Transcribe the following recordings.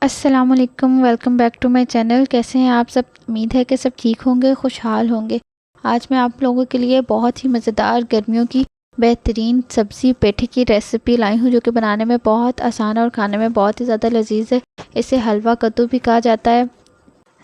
अस्सलामुअलैकुम, welcome back to my channel. कैसे हैं आप सब? उम्मीद है कि सब ठीक होंगे, खुशहाल होंगे। आज मैं आप लोगों के लिए बहुत ही मज़ेदार गर्मियों की बेहतरीन सब्ज़ी पेठी की रेसिपी लाई हूँ, जो कि बनाने में बहुत आसान और खाने में बहुत ही ज़्यादा लजीज है। इसे हलवा कद्दू भी कहा जाता है।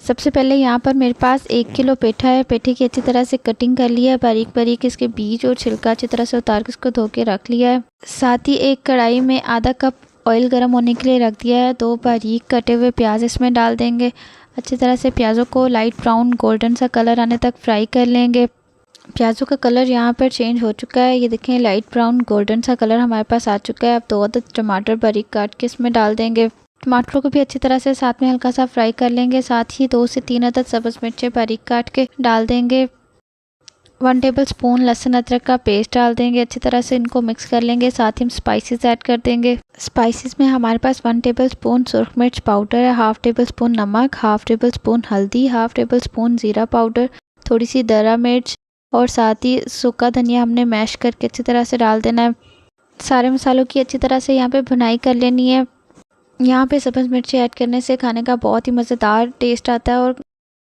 सबसे पहले यहाँ पर मेरे पास 1 किलो पेठा है। पेठे की अच्छी तरह से कटिंग कर लिया है, बारीक बारीक इसके बीज और छिलका अच्छी तरह से उतार के इसको धो के रख लिया है। साथ ही एक कढ़ाई में आधा कप ऑयल गर्म होने के लिए रख दिया है। 2 बारीक कटे हुए प्याज इसमें डाल देंगे। अच्छी तरह से प्याज़ों को लाइट ब्राउन गोल्डन सा कलर आने तक फ्राई कर लेंगे। प्याज़ों का कलर यहाँ पर चेंज हो चुका है, ये देखें लाइट ब्राउन गोल्डन सा कलर हमारे पास आ चुका है। अब 2 अदद टमाटर बारीक काट के इसमें डाल देंगे। टमाटरों को भी अच्छी तरह से साथ में हल्का सा फ्राई कर लेंगे। साथ ही 2 से 3 अदद सब्ज़ मिर्चें बारीक काट के डाल देंगे। 1 टेबल स्पून लहसुन अदरक का पेस्ट डाल देंगे। अच्छी तरह से इनको मिक्स कर लेंगे। साथ ही हम स्पाइसेस ऐड कर देंगे। स्पाइसेस में हमारे पास 1 टेबल स्पून सुरख मिर्च पाउडर है, हाफ टेबल स्पून नमक, हाफ टेबल स्पून हल्दी, हाफ टेबल स्पून ज़ीरा पाउडर, थोड़ी सी दरा मिर्च और साथ ही सूखा धनिया हमने मैश करके अच्छी तरह से डाल देना है। सारे मसालों की अच्छी तरह से यहाँ पे भुनाई कर लेनी है। यहाँ पे सब्ज़ मिर्ची ऐड करने से खाने का बहुत ही मज़ेदार टेस्ट आता है और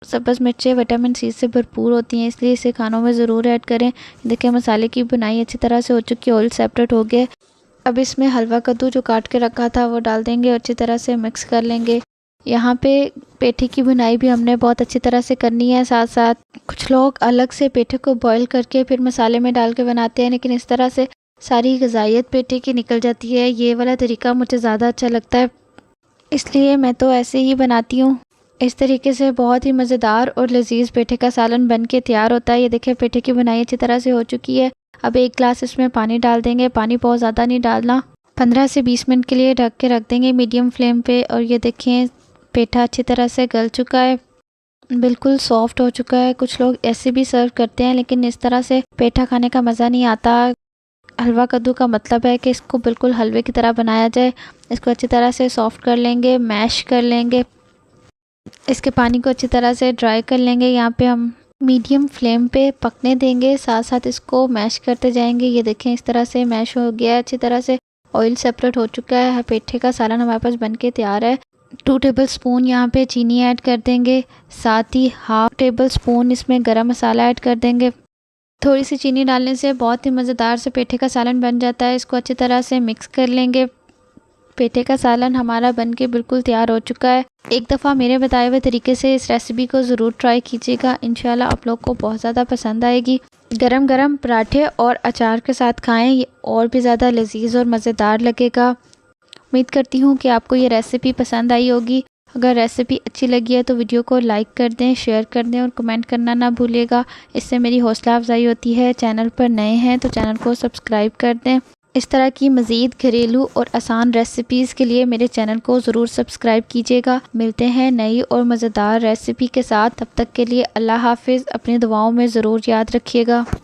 सब्ज़ मिर्चें विटामिन सी से भरपूर होती हैं, इसलिए इसे खानों में ज़रूर ऐड करें। देखिए मसाले की बुनाई अच्छी तरह से हो चुकी है, ऑयल सेपरेट हो गया। अब इसमें हलवा कद्दू जो काट के रखा था वो डाल देंगे और अच्छी तरह से मिक्स कर लेंगे। यहाँ पे पेठे की बुनाई भी हमने बहुत अच्छी तरह से करनी है। साथ साथ कुछ लोग अलग से पेठे को बॉईल करके फिर मसाले में डाल के बनाते हैं, लेकिन इस तरह से सारी ग़िज़ाइयत पेठे की निकल जाती है। ये वाला तरीका मुझे ज़्यादा अच्छा लगता है, इसलिए मैं तो ऐसे ही बनाती हूँ। इस तरीके से बहुत ही मज़ेदार और लजीज पेठे का सालन बन के तैयार होता है। ये देखिए पेठे की बुनाई अच्छी तरह से हो चुकी है। अब 1 गिलास इसमें पानी डाल देंगे। पानी बहुत ज़्यादा नहीं डालना। 15 से 20 मिनट के लिए ढक के रख देंगे मीडियम फ्लेम पे। और ये देखें पेठा अच्छी तरह से गल चुका है, बिल्कुल सॉफ्ट हो चुका है। कुछ लोग ऐसे भी सर्व करते हैं, लेकिन इस तरह से पेठा खाने का मज़ा नहीं आता। हलवा कद्दू का मतलब है कि इसको बिल्कुल हलवे की तरह बनाया जाए। इसको अच्छी तरह से सॉफ्ट कर लेंगे, मैश कर लेंगे। इसके पानी को अच्छी तरह से ड्राई कर लेंगे। यहाँ पे हम मीडियम फ्लेम पे पकने देंगे, साथ साथ इसको मैश करते जाएंगे। ये देखें इस तरह से मैश हो गया है, अच्छी तरह से ऑयल सेपरेट हो चुका है। पेठे का सालन हमारे पास बन के तैयार है। 2 टेबल स्पून यहाँ पे चीनी ऐड कर देंगे। साथ ही हाफ टेबल स्पून इसमें गरम मसाला ऐड कर देंगे। थोड़ी सी चीनी डालने से बहुत ही मज़ेदार से पेठे का सालन बन जाता है। इसको अच्छी तरह से मिक्स कर लेंगे। पेठे का सालन हमारा बनके बिल्कुल तैयार हो चुका है। एक दफ़ा मेरे बताए हुए तरीके से इस रेसिपी को ज़रूर ट्राई कीजिएगा, इंशाल्लाह आप लोग को बहुत ज़्यादा पसंद आएगी। गरम गरम पराठे और अचार के साथ खाएं, ये और भी ज़्यादा लजीज और मज़ेदार लगेगा। उम्मीद करती हूँ कि आपको ये रेसिपी पसंद आई होगी। अगर रेसिपी अच्छी लगी है तो वीडियो को लाइक कर दें, शेयर कर दें और कमेंट करना ना भूलिएगा। इससे मेरी हौसला अफजाई होती है। चैनल पर नए हैं तो चैनल को सब्सक्राइब कर दें। इस तरह की मज़ीद घरेलू और आसान रेसिपीज़ के लिए मेरे चैनल को ज़रूर सब्सक्राइब कीजिएगा। मिलते हैं नई और मज़ेदार रेसिपी के साथ। तब तक के लिए अल्लाह हाफिज़। अपनी दुआओं में ज़रूर याद रखिएगा।